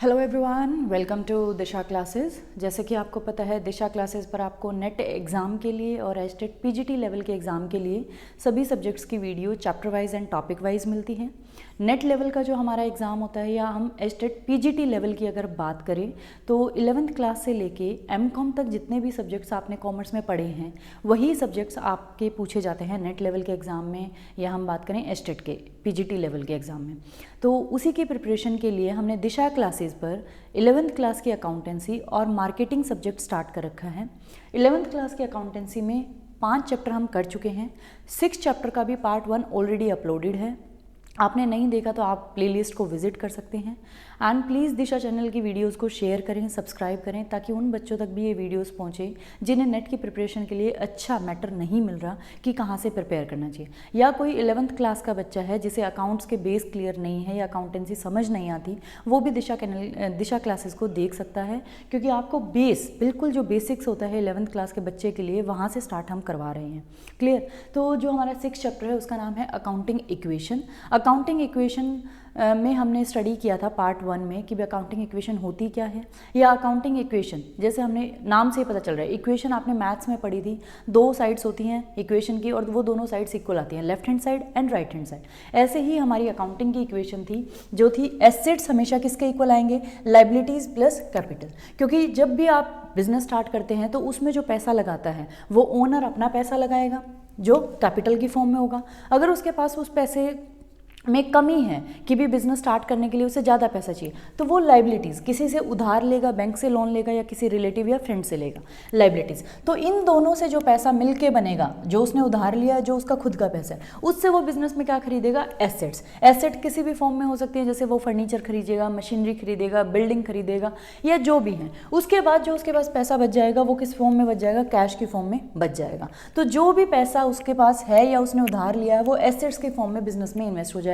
Hello everyone, welcome to Disha classes. जैसे कि आपको पता है, दिशा क्लासेस पर आपको नेट एग्ज़ाम के लिए और एस्टेट पीजीटी लेवल के एग्ज़ाम के लिए सभी सब्जेक्ट्स की video chapter wise and topic wise मिलती हैं। नेट लेवल का जो हमारा एग्ज़ाम होता है, या हम एस्टेट पीजीटी लेवल की अगर बात करें तो 11th क्लास से लेके एमकॉम तक जितने भी सब्जेक्ट्स आपने कॉमर्स में पढ़े हैं वही सब्जेक्ट्स आपके पूछे जाते हैं नेट लेवल के एग्ज़ाम में, या हम बात करें एस्टेट के पीजीटी लेवल के एग्ज़ाम में। तो उसी की प्रिपरेशन के लिए हमने दिशा क्लासेस पर 11th क्लास की अकाउंटेंसी और मार्केटिंग सब्जेक्ट स्टार्ट कर रखा है। 11th क्लास की अकाउंटेंसी में 5 चैप्टर हम कर चुके हैं। 6 चैप्टर का भी पार्ट 1 ऑलरेडी अपलोडेड है। आपने नहीं देखा तो आप प्लेलिस्ट को विजिट कर सकते हैं। एंड प्लीज़ दिशा चैनल की वीडियोस को शेयर करें, सब्सक्राइब करें, ताकि उन बच्चों तक भी ये वीडियोस पहुंचे जिन्हें नेट की प्रिपरेशन के लिए अच्छा मैटर नहीं मिल रहा कि कहाँ से प्रिपेयर करना चाहिए, या कोई 11th क्लास का बच्चा है जिसे अकाउंट्स के बेस क्लियर नहीं है या अकाउंटेंसी समझ नहीं आती, वो भी दिशा क्लासेस को देख सकता है, क्योंकि आपको बेस बिल्कुल जो बेसिक्स होता है 11th क्लास के बच्चे के लिए, वहाँ से स्टार्ट हम करवा रहे हैं। क्लियर? तो जो हमारा 6 चैप्टर है उसका नाम है अकाउंटिंग इक्वेशन। अकाउंटिंग इक्वेशन में हमने स्टडी किया था पार्ट 1 में कि अकाउंटिंग इक्वेशन होती क्या है, या अकाउंटिंग इक्वेशन जैसे हमने नाम से ही पता चल रहा है। इक्वेशन आपने मैथ्स में पढ़ी थी, 2 साइड्स होती हैं इक्वेशन की, और वो दोनों साइड्स इक्वल आती हैं, left hand side and right hand side. ऐसे ही हमारी अकाउंटिंग की इक्वेशन थी जो थी एसेट्स हमेशा किसके इक्वल आएंगे, लायबिलिटीज प्लस कैपिटल। क्योंकि जब भी आप बिजनेस स्टार्ट करते हैं तो उसमें जो पैसा लगाता है वो ओनर अपना पैसा लगाएगा जो कैपिटल की फॉर्म में होगा। अगर उसके पास उस पैसे में कमी है कि भी बिजनेस स्टार्ट करने के लिए उसे ज़्यादा पैसा चाहिए, तो वो लायबिलिटीज़ किसी से उधार लेगा, बैंक से लोन लेगा, या किसी रिलेटिव या फ्रेंड से लेगा लायबिलिटीज़। तो इन दोनों से जो पैसा मिलके बनेगा, जो उसने उधार लिया है, जो उसका खुद का पैसा है, उससे वो बिजनेस में क्या खरीदेगा, एसेट्स। एसेट किसी भी फॉर्म में हो सकती है, जैसे वो फर्नीचर खरीदेगा, मशीनरी खरीदेगा, बिल्डिंग खरीदेगा, या जो भी है। उसके बाद जो उसके पास पैसा बच जाएगा वो किस फॉर्म में बच जाएगा, कैश की फॉर्म में बच जाएगा। तो जो भी पैसा उसके पास है या उसने उधार लिया है वो एसेट्स के फॉर्म में बिजनेस में इन्वेस्ट हो जाएगा।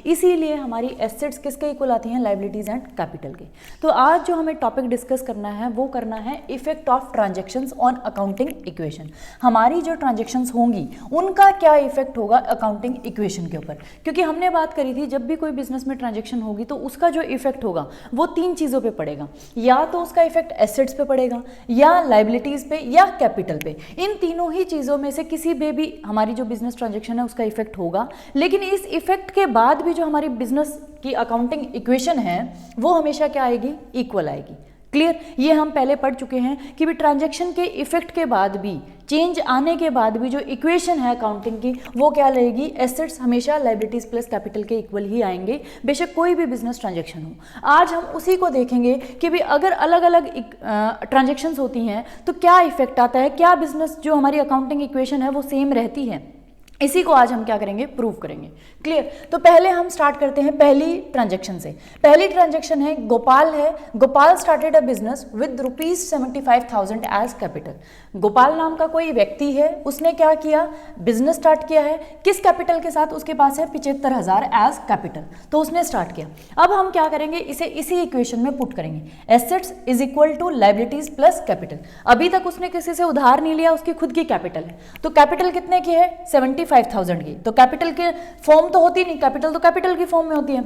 इसीलिए हमारी एसेट्स किसके इक्वल आती हैं, लायबिलिटीज एंड कैपिटल के। तो आज जो हमें टॉपिक डिस्कस करना है वो करना है effect of transactions on accounting equation. हमारी जो ट्रांजैक्शंस होंगी उनका क्या इफेक्ट होगा अकाउंटिंग इक्वेशन के ऊपर। क्योंकि हमने बात करी थी जब भी कोई बिजनेस में ट्रांजैक्शन होगी तो उसका जो इफेक्ट होगा वो 3 चीज़ों पे पड़ेगा, या तो उसका इफेक्ट एसेट्स पे पड़ेगा, या लायबिलिटीज पे, या कैपिटल पे। इन तीनों ही चीज़ों में से किसी पे भी हमारी जो बिजनेस ट्रांजैक्शन है उसका इफेक्ट होगा। लेकिन इस इफेक्ट के बाद भी जो हमारी बिजनेस की अकाउंटिंग इक्वेशन है वो हमेशा क्या आएगी, इक्वल आएगी। क्लियर? ये हम पहले पढ़ चुके हैं कि भी ट्रांजैक्शन के इफेक्ट के बाद भी, चेंज आने के बाद भी जो इक्वेशन है अकाउंटिंग की वो क्या रहेगी, एसेट्स हमेशा लायबिलिटीज प्लस कैपिटल के इक्वल ही आएंगे, बेशक कोई भी बिजनेस ट्रांजैक्शन हो। आज हम उसी को देखेंगे कि भी अगर अलग अलग ट्रांजैक्शंस होती हैं तो क्या इफेक्ट आता है, क्या बिजनेस जो हमारी अकाउंटिंग इक्वेशन है वो सेम रहती है। इसी को आज हम क्या करेंगे, प्रूव करेंगे। क्लियर? तो पहले हम स्टार्ट करते हैं पहली ट्रांजैक्शन से। पहली ट्रांजैक्शन है गोपाल है। Gopal started a business with ₹75,000 as capital. Gopal नाम का कोई व्यक्ति है, उसने क्या किया, बिजनेस स्टार्ट किया है। किस कैपिटल के साथ? उसके पास है 75,000 एज कैपिटल, तो उसने स्टार्ट किया। अब हम क्या करेंगे, इसे इसी इक्वेशन में पुट करेंगे। Assets is equal to liabilities plus capital. अभी तक उसने किसी से उधार नहीं लिया, उसकी खुद की कैपिटल है, तो कैपिटल कितने की है, 75,000 की। तो कैपिटल के फॉर्म तो होती नहीं, कैपिटल तो कैपिटल की फॉर्म में होती है।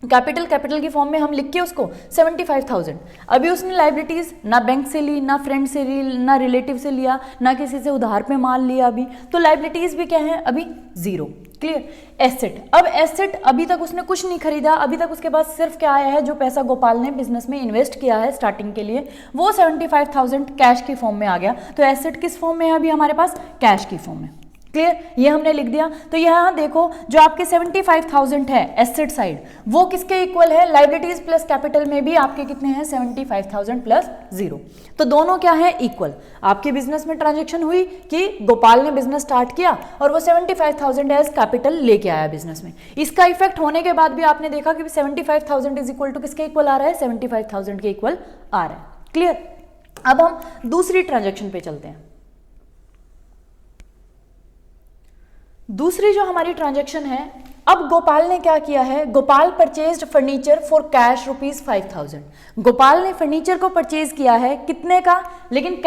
कैपिटल की फॉर्म में हम लिख के उसको 75,000। अभी उसने लायबिलिटीज ना बैंक से ली, ना फ्रेंड से ली, ना रिलेटिव से लिया, ना किसी से उधार पे माल लिया अभी, तो लायबिलिटीज भी क्या है, अभी 0। क्लियर? एसेट, अब एसेट अभी तक उसने कुछ नहीं खरीदा, अभी तक उसके पास सिर्फ क्या आया है, जो पैसा गोपाल ने बिजनेस में इन्वेस्ट किया है स्टार्टिंग के लिए, वो 75,000 कैश की फॉर्म में आ गया। तो एसेट किस फॉर्म में है अभी हमारे पास, कैश की फॉर्म में। क्लियर? ये हमने लिख दिया। तो यहाँ देखो जो आपके 75,000 है एसेट साइड, वो किसके इक्वल है, लायबिलिटीज प्लस कैपिटल में भी आपके कितने हैं, 75,000 प्लस 0। तो दोनों क्या है, इक्वल। आपके बिजनेस में ट्रांजैक्शन हुई कि गोपाल ने बिजनेस स्टार्ट किया और वो 75,000 एज कैपिटल लेके आया बिजनेस में। इसका इफेक्ट होने के बाद भी आपने देखा कि 75,000 इज इक्वल टू किसके इक्वल आ रहा है, 75,000 के इक्वल आ रहा है। क्लियर? अब हम दूसरी ट्रांजैक्शन पे चलते हैं। दूसरी जो हमारी ट्रांजैक्शन है, अब गोपाल ने क्या किया है, Gopal purchased furniture for cash ₹5,000। Gopal ने फर्नीचर को परचेज किया है, कितने का, लेकिन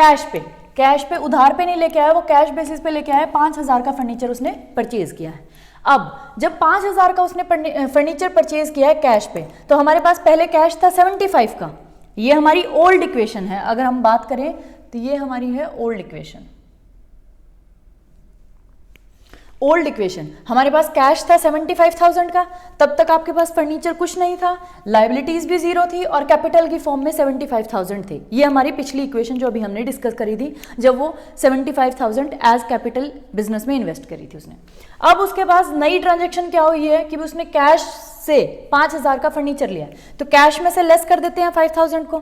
कैश पे उधार पे नहीं लेके आया, वो कैश बेसिस पे लेके आया, 5,000 का फर्नीचर उसने परचेज किया है। अब जब 5,000 का उसने फर्नीचर परचेज किया है कैश पे, तो हमारे पास पहले कैश था 75 का। ये हमारी ओल्ड इक्वेशन है, अगर हम बात करें तो ये हमारी है ओल्ड इक्वेशन। ओल्ड इक्वेशन हमारे पास कैश था 75,000 का, तब तक आपके पास फर्नीचर कुछ नहीं था, लायबिलिटीज भी जीरो थी और कैपिटल की फॉर्म में 75,000 थे। ये हमारी पिछली इक्वेशन जो अभी हमने डिस्कस करी थी, जब वो 75,000 एज कैपिटल बिजनेस में इन्वेस्ट करी थी उसने। अब उसके पास नई ट्रांजेक्शन क्या हुई है कि उसने कैश से 5,000 का फर्नीचर लिया, तो कैश में से लेस कर देते हैं 5,000 को।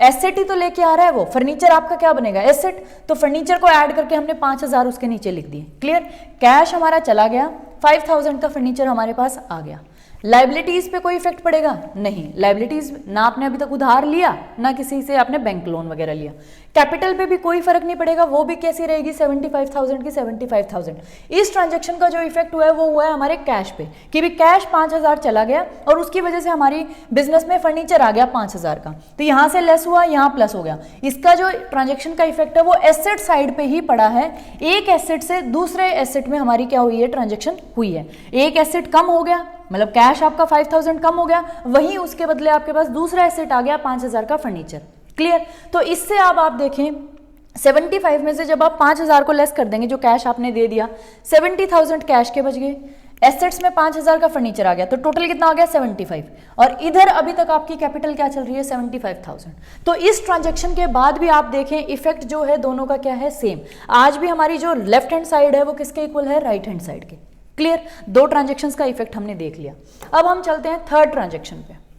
एसेट ही तो लेके आ रहा है वो, फर्नीचर आपका क्या बनेगा, एसेट, तो फर्नीचर को ऐड करके हमने 5,000 उसके नीचे लिख दिए। क्लियर, कैश हमारा चला गया, 5,000 का फर्नीचर हमारे पास आ गया। लाइबिलिटीज पे कोई इफेक्ट पड़ेगा नहीं, लाइबिलिटीज ना आपने अभी तक उधार लिया ना किसी से आपने बैंक लोन वगैरह लिया। कैपिटल पे भी कोई फर्क नहीं पड़ेगा, वो भी कैसी रहेगी 75,000 की 75,000। इस ट्रांजेक्शन का जो इफेक्ट हुआ है वो हुआ है हमारे कैश पे, कि भी कैश 5,000 चला गया और उसकी वजह से हमारी बिजनेस में फर्नीचर आ गया 5,000 का, तो यहाँ से लेस हुआ, यहाँ प्लस हो गया। इसका जो ट्रांजेक्शन का इफेक्ट है वो एसेट साइड पे ही पड़ा है। एक एसेट से दूसरे एसेट में हमारी क्या हुई है, ट्रांजेक्शन हुई है। एक एसेट कम हो गया, मतलब कैश आपका 5,000 कम हो गया, वहीं उसके बदले आपके पास दूसरा एसेट आ गया 5,000 का फर्नीचर। क्लियर, तो इससे अब आप देखें 75 में से जब आप 5,000 को लेस कर देंगे, जो कैश आपने दे दिया, 70,000 कैश के बच गए, एसेट्स में 5,000 का फर्नीचर आ गया, तो टोटल कितना आ गया 75। और इधर अभी तक आपकी कैपिटल क्या चल रही है 75,000। तो इस ट्रांजेक्शन के बाद भी आप देखें इफेक्ट जो है दोनों का क्या है, सेम। आज भी हमारी जो लेफ्ट हैंड साइड है वो किसके इक्वल है, राइट हैंड साइड के। क्लियर, दो ट्रांजेक्शंस का इफेक्ट हमने देख लिया। अब हम चलते हैं थर्ड ट्रांजेक्शन पे।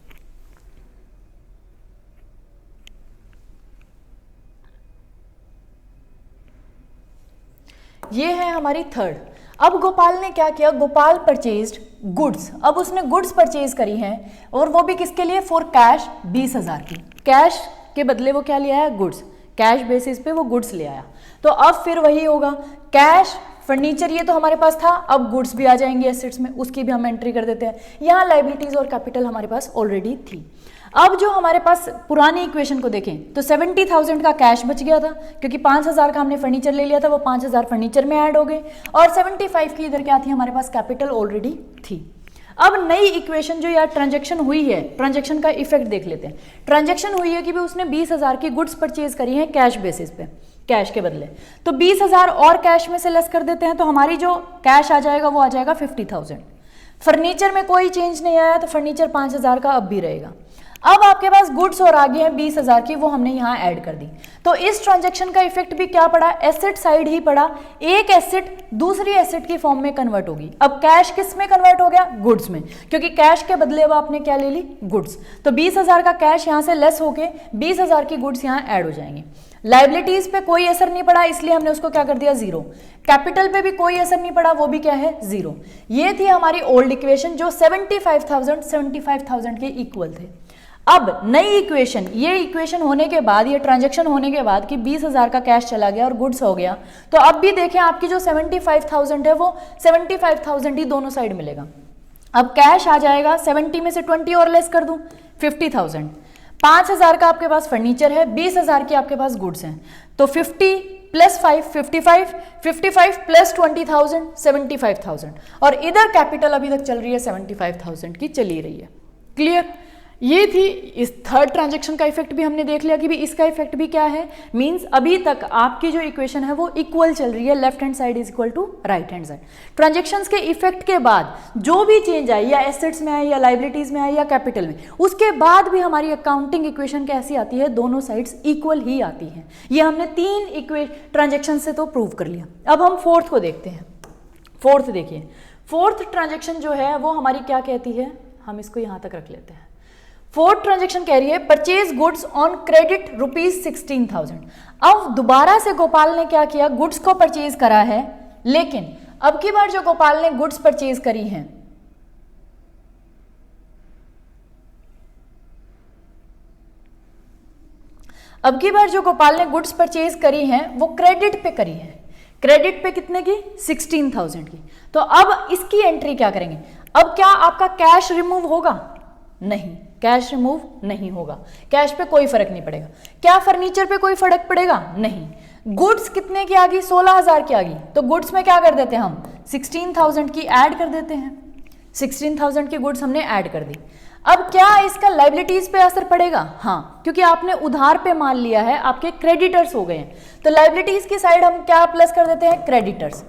ये है हमारी थर्ड। अब गोपाल ने क्या किया, गोपाल परचेज्ड गुड्स। अब उसने गुड्स परचेज करी हैं और वो भी किसके लिए, फॉर कैश 20,000 की। कैश के बदले वो क्या ले आया, गुड्स। कैश बेसिस पे वो गुड्स ले आया। तो अब फिर वही होगा, कैश फर्नीचर ये तो हमारे पास था, अब गुड्स भी आ जाएंगे एसेट्स में, उसकी भी हम एंट्री कर देते हैं। यहाँ लाइबिलिटीज और कैपिटल हमारे पास ऑलरेडी थी। अब जो हमारे पास पुरानी इक्वेशन को देखें तो 70,000 का कैश बच गया था, क्योंकि 5,000 का हमने फर्नीचर ले लिया था, वो 5,000 फर्नीचर में ऐड हो गए, और 75 की इधर क्या थी हमारे पास, कैपिटल ऑलरेडी थी। अब नई इक्वेशन जो यार ट्रांजैक्शन हुई है, ट्रांजैक्शन का इफेक्ट देख लेते हैं। ट्रांजैक्शन हुई है कि भाई उसने 20,000 की गुड्स परचेज करी है कैश बेसिस पे, कैश के बदले, तो 20,000 और कैश में से लेस कर देते हैं, तो हमारी जो कैश आ जाएगा वो आ जाएगा 50,000। फर्नीचर में कोई चेंज नहीं आया, तो फर्नीचर 5,000 का अब भी रहेगा। अब आपके पास गुड्स और आ गए हैं 20,000 की, वो हमने यहाँ ऐड कर दी। तो इस ट्रांजैक्शन का इफेक्ट भी क्या पड़ा, एसेट साइड ही पड़ा। एक एसेट दूसरी एसेट की फॉर्म में कन्वर्ट होगी। अब कैश किस में कन्वर्ट हो गया, गुड्स में, क्योंकि कैश के बदले अब आपने क्या ले ली, गुड्स। तो 20,000 का कैश यहाँ से लेस होके 20,000 की गुड्स यहाँ ऐड हो जाएंगी। लाइबिलिटीज पे कोई असर नहीं पड़ा, इसलिए हमने उसको क्या कर दिया, जीरो। कैपिटल पे भी कोई असर नहीं पड़ा, वो भी क्या है, जीरो। ये थी हमारी ओल्ड इक्वेशन जो 75,000 के इक्वल थे। अब नई इक्वेशन, ये इक्वेशन होने के बाद, ये ट्रांजैक्शन होने के बाद कि 20,000 का कैश चला गया और गुड्स हो गया, तो अब भी देखें आपकी जो 75,000 है वो 75,000 ही दोनों साइड मिलेगा। अब कैश आ जाएगा, 70 में से 20 और लेस कर दूं, 50,000। 5,000 का आपके पास फर्नीचर है, 20,000 की आपके पास गुड्स हैं, तो 50 प्लस 5 55, 55 प्लस 20,000 75,000, और इधर कैपिटल अभी तक चल रही है 75,000 की चली रही है। क्लियर, ये थी इस थर्ड ट्रांजैक्शन का इफेक्ट भी हमने देख लिया कि भी इसका इफेक्ट भी क्या है, मींस अभी तक आपकी जो इक्वेशन है वो इक्वल चल रही है, left hand side is equal to right hand side. Transactions के इफेक्ट के बाद जो भी चेंज आई, या एसेट्स में आई, या लाइबिलिटीज में आई, या कैपिटल में, उसके बाद भी हमारी अकाउंटिंग इक्वेशन कैसी आती है, दोनों साइड्स इक्वल ही आती है। ये हमने 3 ट्रांजैक्शन से तो प्रूव कर लिया। अब हम फोर्थ को देखते हैं। फोर्थ देखिए, फोर्थ ट्रांजैक्शन जो है वो हमारी क्या कहती है, हम इसको यहां तक रख लेते हैं। फोर्थ ट्रांजैक्शन कह रही है परचेज गुड्स ऑन क्रेडिट ₹16,000। अब दोबारा से गोपाल ने क्या किया, गुड्स को परचेज करा है, लेकिन अब की बार जो गोपाल ने गुड्स परचेज करी हैं, अब की बार जो गोपाल ने गुड्स परचेज करी हैं वो क्रेडिट पे करी है। क्रेडिट पे कितने की, 16,000 की। तो अब इसकी एंट्री क्या करेंगे, अब क्या आपका कैश रिमूव होगा, नहीं, कैश रिमूव नहीं होगा, कैश पे कोई फर्क नहीं पड़ेगा। क्या फर्नीचर पे कोई फर्क पड़ेगा, नहीं। गुड्स कितने की आ गई, 16,000 की आ गई, तो गुड्स में क्या कर देते हैं हम, 16,000 की ऐड कर देते हैं, 16,000 की गुड्स हमने ऐड कर दी। अब क्या इसका लाइबिलिटीज पे असर पड़ेगा? हाँ, क्योंकि आपने उधार पे माल लिया है, आपके क्रेडिटर्स हो गए हैं, तो लाइबिलिटीज की साइड हम क्या प्लस कर देते हैं? क्रेडिटर्स।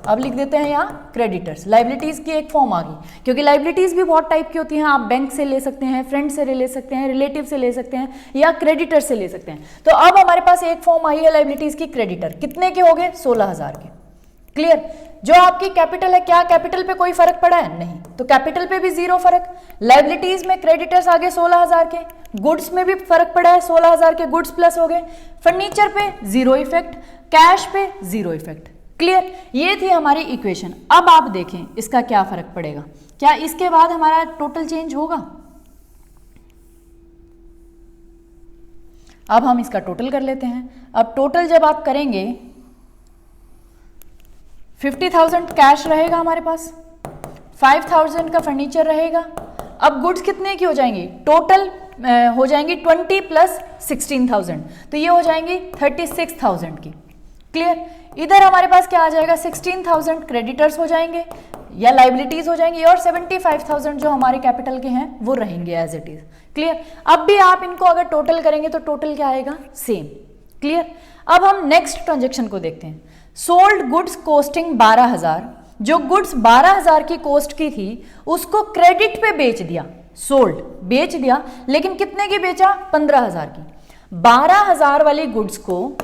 अब लिख देते हैं यहाँ क्रेडिटर्स, लाइबिलिटीज की एक फॉर्म आ गई, क्योंकि लाइबिलिटीज भी बहुत टाइप की होती हैं, आप बैंक से ले सकते हैं, फ्रेंड से ले सकते हैं, रिलेटिव से ले सकते हैं, या क्रेडिटर से ले सकते हैं। तो अब हमारे पास एक फॉर्म आई है लाइबिलिटीज की क्रेडिटर, कितने के हो गए? 16,000 के। क्लियर? जो आपकी कैपिटल है, क्या कैपिटल पे कोई फर्क पड़ा है? नहीं, तो कैपिटल पे भी जीरो फर्क। लाइबिलिटीज में क्रेडिटर्स आगे 16,000 के, गुड्स में भी फर्क पड़ा है, 16,000 के गुड्स प्लस हो गए, फर्नीचर पे जीरो इफेक्ट, कैश पे जीरो इफेक्ट। क्लियर? ये थी हमारी इक्वेशन। अब आप देखें इसका क्या फर्क पड़ेगा, क्या इसके बाद हमारा टोटल चेंज होगा? अब हम इसका टोटल कर लेते हैं। अब टोटल जब आप करेंगे, 50,000 कैश रहेगा हमारे पास, 5,000 का फर्नीचर रहेगा। अब गुड्स कितने की हो जाएंगी? टोटल हो जाएंगी 20 प्लस 16,000, तो ये हो जाएंगी 36,000 की। क्लियर? इधर हमारे पास क्या आ जाएगा? 16,000 क्रेडिटर्स हो जाएंगे या लाइबिलिटीज हो जाएंगी, और 75,000 जो हमारे कैपिटल के हैं वो रहेंगे एज इट इज। क्लियर? अब भी आप इनको अगर टोटल करेंगे तो टोटल क्या आएगा? सेम। क्लियर? अब हम नेक्स्ट ट्रांजेक्शन को देखते हैं। सोल्ड गुड्स कोस्टिंग 12,000, जो गुड्स 12,000 की कॉस्ट की थी उसको क्रेडिट पे बेच दिया, सोल्ड बेच दिया, लेकिन कितने की बेचा? 15,000 की। 12,000 वाली गुड्स को,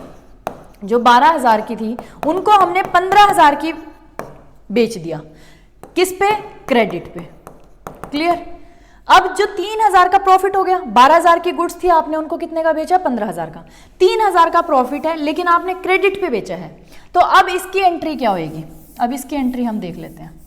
जो 12,000 की थी, उनको हमने 15,000 की बेच दिया। किस पे? क्रेडिट पे। क्लियर? अब जो 3,000 का प्रॉफिट हो गया, 12,000 की गुड्स थी, आपने उनको कितने का बेचा? 15,000 का। 3,000 का प्रॉफिट है, लेकिन आपने क्रेडिट पे बेचा है, तो अब इसकी एंट्री क्या होगी? अब इसकी एंट्री हम देख लेते हैं।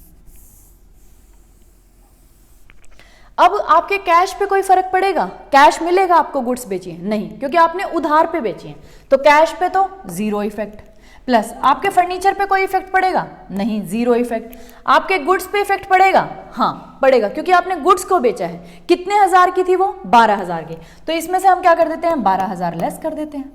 अब आपके कैश पे कोई फर्क पड़ेगा? कैश मिलेगा आपको गुड्स बेची है? नहीं, क्योंकि आपने उधार पे बेची है, तो कैश पे तो जीरो इफेक्ट। प्लस आपके फर्नीचर पे कोई इफेक्ट पड़ेगा? नहीं, जीरो इफेक्ट। आपके गुड्स पे इफेक्ट पड़ेगा? हाँ पड़ेगा, क्योंकि आपने गुड्स को बेचा है। कितने हजार की थी वो? 12,000 की। तो इसमें से हम क्या कर देते हैं? 12,000 लेस कर देते हैं।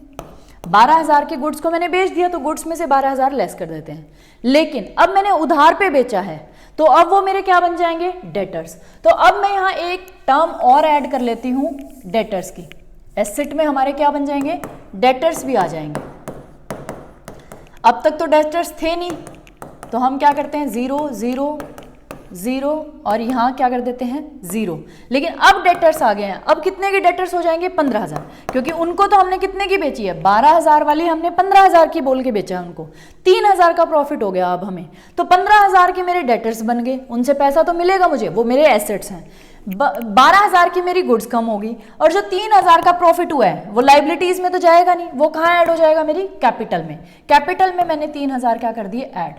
12,000 के गुड्स को मैंने बेच दिया, तो गुड्स में से 12,000 लेस कर देते हैं। लेकिन अब मैंने उधार पे बेचा है, तो अब वो मेरे क्या बन जाएंगे? डेटर्स। तो अब मैं यहां एक टर्म और ऐड कर लेती हूं, डेटर्स की। एसेट में हमारे क्या बन जाएंगे? डेटर्स भी आ जाएंगे। अब तक तो डेटर्स थे नहीं, तो हम क्या करते हैं? 0 0 0 और यहां क्या कर देते हैं? 0। लेकिन अब डेटर्स आ गए हैं। अब कितने के डेटर्स हो जाएंगे? 15,000, क्योंकि उनको तो हमने कितने की बेची है? 12,000 वाली हमने 15,000 की बोल के बेचा है उनको। 3,000 का प्रॉफिट हो गया अब हमें, तो 15,000 के मेरे डेटर्स बन गए, उनसे पैसा तो मिलेगा मुझे, वो मेरे एसेट्स हैं। 12,000 की मेरी गुड्स कम होगी, और जो 3,000 का प्रॉफिट हुआ है वो लाइबिलिटीज में तो जाएगा नहीं, वो कहाँ ऐड हो जाएगा? मेरी कैपिटल में। कैपिटल में मैंने 3,000 क्या कर दिए? ऐड।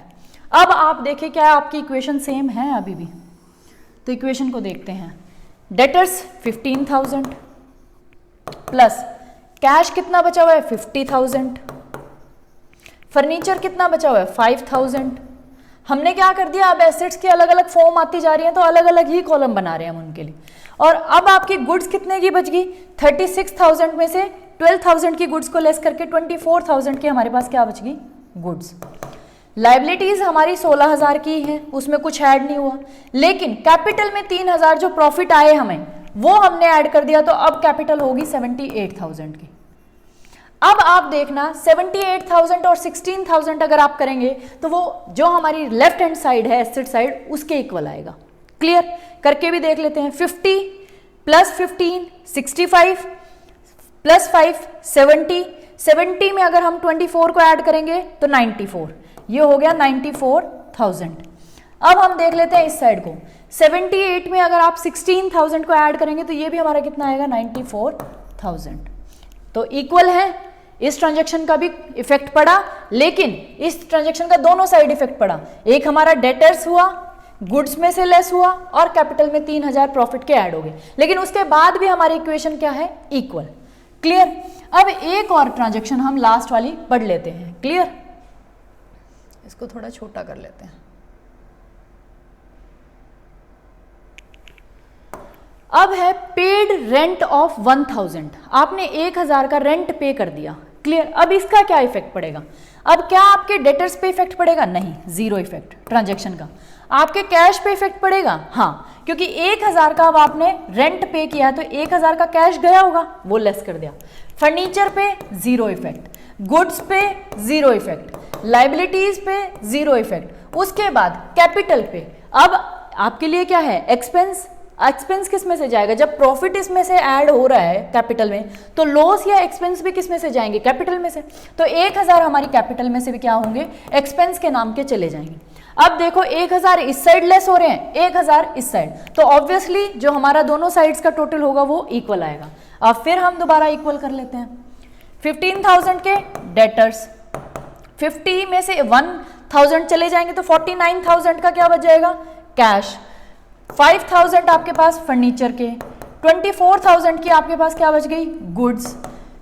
अब आप देखिए क्या आपकी इक्वेशन सेम है अभी भी? तो इक्वेशन को देखते हैं। डेटर्स 15,000 प्लस कैश कितना बचा हुआ है? 50,000। फर्नीचर कितना बचा हुआ है? 5,000। हमने क्या कर दिया? अब एसेट्स की अलग अलग फॉर्म आती जा रही है, तो अलग अलग ही कॉलम बना रहे हैं हम उनके लिए। और अब आपकी गुड्स कितने की बच गई? 36,000 में से 12,000 की गुड्स को लेस करके 24,000 की हमारे पास क्या बच गई? गुड्स। लाइबिलिटीज हमारी 16,000 की है, उसमें कुछ ऐड नहीं हुआ, लेकिन कैपिटल में 3,000 जो प्रॉफिट आए हमें वो हमने ऐड कर दिया, तो अब कैपिटल होगी 78,000 की। अब आप देखना 78,000 और 16,000 अगर आप करेंगे तो वो जो हमारी लेफ्ट हैंड साइड है, एसेट साइड, उसके इक्वल आएगा। क्लियर? करके भी देख लेते हैं। 50 प्लस 15 65 प्लस 5 70। 70 में अगर हम 24 को ऐड करेंगे तो 94, ये हो गया 94,000। अब हम देख लेते हैं इस साइड को। 78 में अगर आप 16,000 को ऐड करेंगे तो ये भी हमारा कितना आएगा? 94,000। तो इक्वल है। इस ट्रांजैक्शन का भी इफेक्ट पड़ा, लेकिन इस ट्रांजैक्शन का दोनों साइड इफेक्ट पड़ा। एक हमारा डेटर्स हुआ, गुड्स में से लेस हुआ, और कैपिटल में 3,000 प्रॉफिट के ऐड हो गए, लेकिन उसके बाद भी हमारी इक्वेशन क्या है? इक्वल। क्लियर? अब एक और ट्रांजैक्शन हम लास्ट वाली पढ़ लेते हैं। क्लियर? इसको थोड़ा छोटा कर लेते हैं। अब है पेड रेंट ऑफ 1,000। आपने 1,000 का रेंट पे कर दिया, क्लियर। अब इसका क्या इफेक्ट पड़ेगा? अब क्या आपके डेटर्स पे इफेक्ट पड़ेगा? नहीं, जीरो इफेक्ट ट्रांजैक्शन का। आपके कैश पे इफेक्ट पड़ेगा? हाँ, क्योंकि 1000 का अब आपने रेंट पे किया तो 1000 का कैश गया होगा, वो लेस कर दिया। फर्नीचर पे जीरो इफेक्ट, गुड्स पे जीरो इफेक्ट, लाइबिलिटीज पे जीरो इफेक्ट। उसके बाद कैपिटल पे अब आपके लिए क्या है? एक्सपेंस। एक्सपेंस किस में से जाएगा? जब प्रॉफिट इसमें से ऐड हो रहा है कैपिटल में, तो लॉस या एक्सपेंस भी किस में से जाएंगे? कैपिटल में से। तो 1000 हमारी कैपिटल में से भी क्या होंगे? एक्सपेंस के नाम के चले जाएंगे। अब देखो 1000 इस साइड लेस हो रहे हैं, 1000 इस साइड, तो ऑब्वियसली जो हमारा दोनों साइड्स का टोटल होगा वो इक्वल आएगा। अब फिर हम दोबारा इक्वल कर लेते हैं। 15,000 के डेटर्स, 50 में से 1000 चले जाएंगे तो 49,000 का क्या बच जाएगा? कैश। 5,000 आपके पास फर्नीचर के, 24,000 की आपके पास क्या बच गई? गुड्स।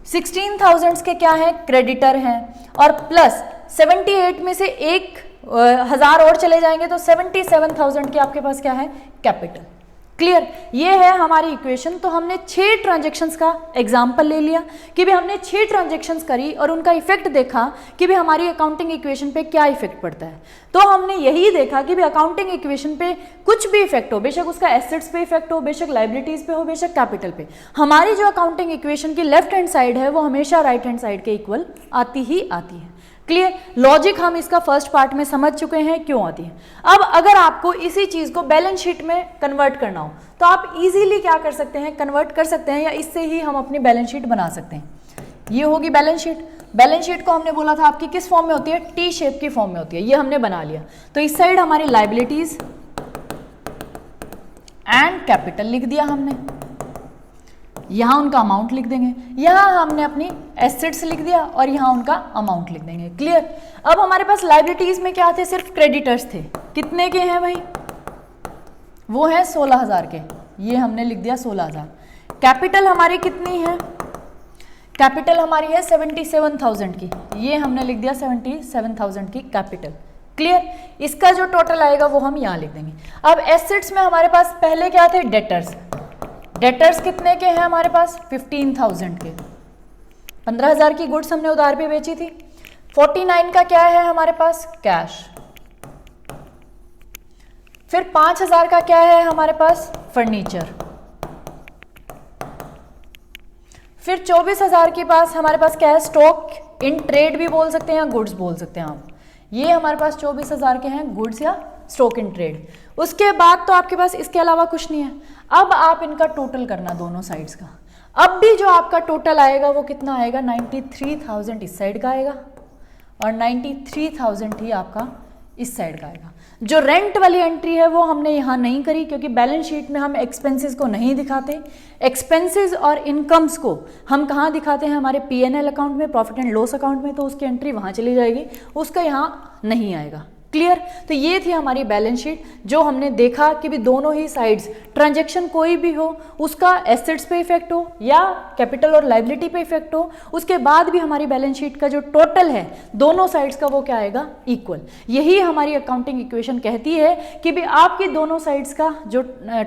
16,000 के क्या है? क्रेडिटर हैं। और प्लस 78 में से 1000 और चले जाएंगे तो 77,000 के आपके पास क्या है? कैपिटल। क्लियर। ये है हमारी इक्वेशन। तो हमने 6 ट्रांजैक्शंस का एग्जाम्पल ले लिया कि भी हमने 6 ट्रांजैक्शंस करी और उनका इफेक्ट देखा कि भी हमारी अकाउंटिंग इक्वेशन पे क्या इफेक्ट पड़ता है। तो हमने यही देखा कि भी अकाउंटिंग इक्वेशन पे कुछ भी इफेक्ट हो, बेशक उसका एसेट्स पे इफेक्ट हो, बेशक लाइबिलिटीज पे हो, बेशक कैपिटल पे, हमारी जो अकाउंटिंग इक्वेशन की लेफ्ट हैंड साइड है वो हमेशा राइट हैंड साइड के इक्वल आती ही आती है। क्लियर। लॉजिक हम इसका फर्स्ट पार्ट में समझ चुके हैं क्यों आती है। अब अगर आपको इसी चीज को बैलेंस शीट में कन्वर्ट करना हो तो आप इजीली क्या कर सकते हैं? कन्वर्ट कर सकते हैं, या इससे ही हम अपनी बैलेंस शीट बना सकते हैं। ये होगी बैलेंस शीट। बैलेंस शीट को हमने बोला था आपकी किस फॉर्म में होती है? टी शेप की फॉर्म में होती है। ये हमने बना लिया। तो इस साइड हमारी लाइबिलिटीज एंड कैपिटल लिख दिया हमने, यहां उनका अमाउंट लिख देंगे, यहां हमने अपनी एसेट्स लिख दिया और यहां उनका अमाउंट लिख देंगे। क्लियर। अब हमारे पास लाइबिलिटीज में क्या थे? सिर्फ क्रेडिटर्स थे। कितने के हैं भाई? वो है 16,000 के, ये हमने लिख दिया 16,000। कैपिटल हमारी कितनी है? कैपिटल हमारी है 77,000 की, ये हमने लिख दिया 77,000 की कैपिटल। क्लियर। इसका जो टोटल आएगा वो हम यहां लिख देंगे। अब एसेट्स में हमारे पास पहले क्या थे? डेटर्स। डेटर्स कितने के हैं हमारे पास? 15,000 के। 15,000 की गुड्स हमने उधार पे बेची थी। 49 का क्या है हमारे पास? कैश। फिर 5,000 का क्या है हमारे पास? फर्नीचर। फिर 24,000 के पास हमारे पास क्या है? स्टॉक इन ट्रेड भी बोल सकते हैं या गुड्स बोल सकते हैं आप। ये हमारे पास 24,000 के हैं गुड्स या स्टॉक इन ट्रेड। उसके बाद तो आपके पास इसके अलावा कुछ नहीं है। अब आप इनका टोटल करना दोनों साइड्स का। अब भी जो आपका टोटल आएगा वो कितना आएगा? 93,000 इस साइड का आएगा और 93,000 ही आपका इस साइड का आएगा। जो रेंट वाली एंट्री है वो हमने यहाँ नहीं करी क्योंकि बैलेंस शीट में हम एक्सपेंसेस को नहीं दिखाते। एक्सपेंसेस और इनकम्स को हम कहाँ दिखाते हैं? हमारे P&L अकाउंट में, प्रॉफिट एंड लॉस अकाउंट में, तो उसकी एंट्री वहाँ चली जाएगी, उसका यहाँ नहीं आएगा। क्लियर। तो ये थी हमारी बैलेंस शीट जो हमने देखा कि भी दोनों ही साइड्स ट्रांजैक्शन कोई भी हो उसका एसेट्स पे इफेक्ट हो या कैपिटल और लाइबिलिटी पे इफेक्ट हो, उसके बाद भी हमारी बैलेंस शीट का जो टोटल है दोनों साइड्स का वो क्या आएगा? इक्वल। यही हमारी अकाउंटिंग इक्वेशन कहती है कि भी आपकी दोनों साइड्स का जो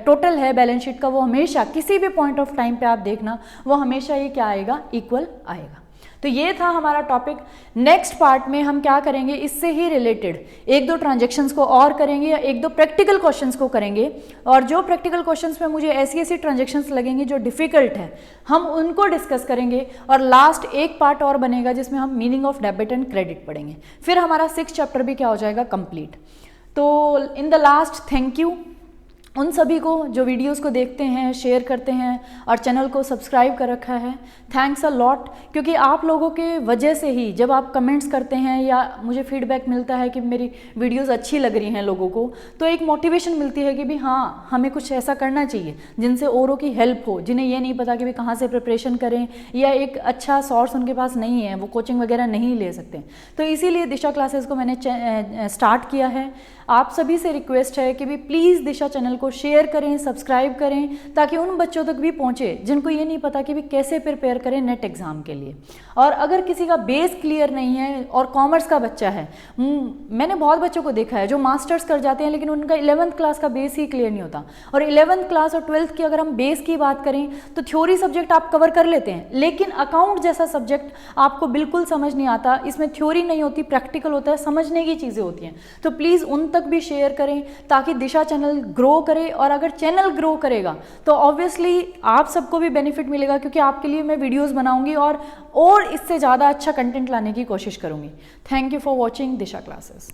टोटल है बैलेंस शीट का वो हमेशा किसी भी पॉइंट ऑफ टाइम पे आप देखना वो हमेशा ही क्या आएगा? इक्वल आएगा। तो ये था हमारा टॉपिक। नेक्स्ट पार्ट में हम क्या करेंगे? इससे ही रिलेटेड 1-2 ट्रांजैक्शंस को और करेंगे या 1-2 प्रैक्टिकल क्वेश्चंस को करेंगे, और जो प्रैक्टिकल क्वेश्चंस में मुझे ऐसी ट्रांजैक्शंस लगेंगी जो डिफिकल्ट है हम उनको डिस्कस करेंगे, और लास्ट एक पार्ट और बनेगा जिसमें हम meaning of debit and credit पढ़ेंगे। फिर हमारा 6th चैप्टर भी क्या हो जाएगा? कंप्लीट। तो in the last thank you उन सभी को जो वीडियोस को देखते हैं, शेयर करते हैं और चैनल को सब्सक्राइब कर रखा है। थैंक्स अ लॉट, क्योंकि आप लोगों के वजह से ही जब आप कमेंट्स करते हैं या मुझे फीडबैक मिलता है कि मेरी वीडियोस अच्छी लग रही हैं लोगों को, तो एक मोटिवेशन मिलती है कि भी हाँ हमें कुछ ऐसा करना चाहिए जिनसे औरों की हेल्प हो, जिन्हें ये नहीं पता कि भी कहाँ से प्रिपरेशन करें या एक अच्छा सोर्स उनके पास नहीं है, वो कोचिंग वगैरह नहीं ले सकते। तो इसीलिए दिशा क्लासेस को मैंने स्टार्ट किया है। आप सभी से रिक्वेस्ट है कि भी प्लीज़ दिशा चैनल को शेयर करें, सब्सक्राइब करें, ताकि उन बच्चों तक भी पहुँचे जिनको ये नहीं पता कि भी कैसे प्रिपेयर करें नेट एग्ज़ाम के लिए। और अगर किसी का बेस क्लियर नहीं है और कॉमर्स का बच्चा है, मैंने बहुत बच्चों को देखा है जो मास्टर्स कर जाते हैं लेकिन उनका 11th क्लास का बेस ही क्लियर नहीं होता। और 11th क्लास और 12th की अगर हम बेस की बात करें तो थ्योरी सब्जेक्ट आप कवर कर लेते हैं, लेकिन अकाउंट जैसा सब्जेक्ट आपको बिल्कुल समझ नहीं आता। इसमें थ्योरी नहीं होती, प्रैक्टिकल होता है, समझने की चीज़ें होती हैं। तो प्लीज़ उन तक भी शेयर करें ताकि दिशा चैनल ग्रो करे। और अगर चैनल ग्रो करेगा तो ऑब्वियसली आप सबको भी बेनिफिट मिलेगा, क्योंकि आपके लिए मैं वीडियोस बनाऊंगी और इससे ज़्यादा अच्छा कंटेंट लाने की कोशिश करूंगी। Thank you for watching Disha classes.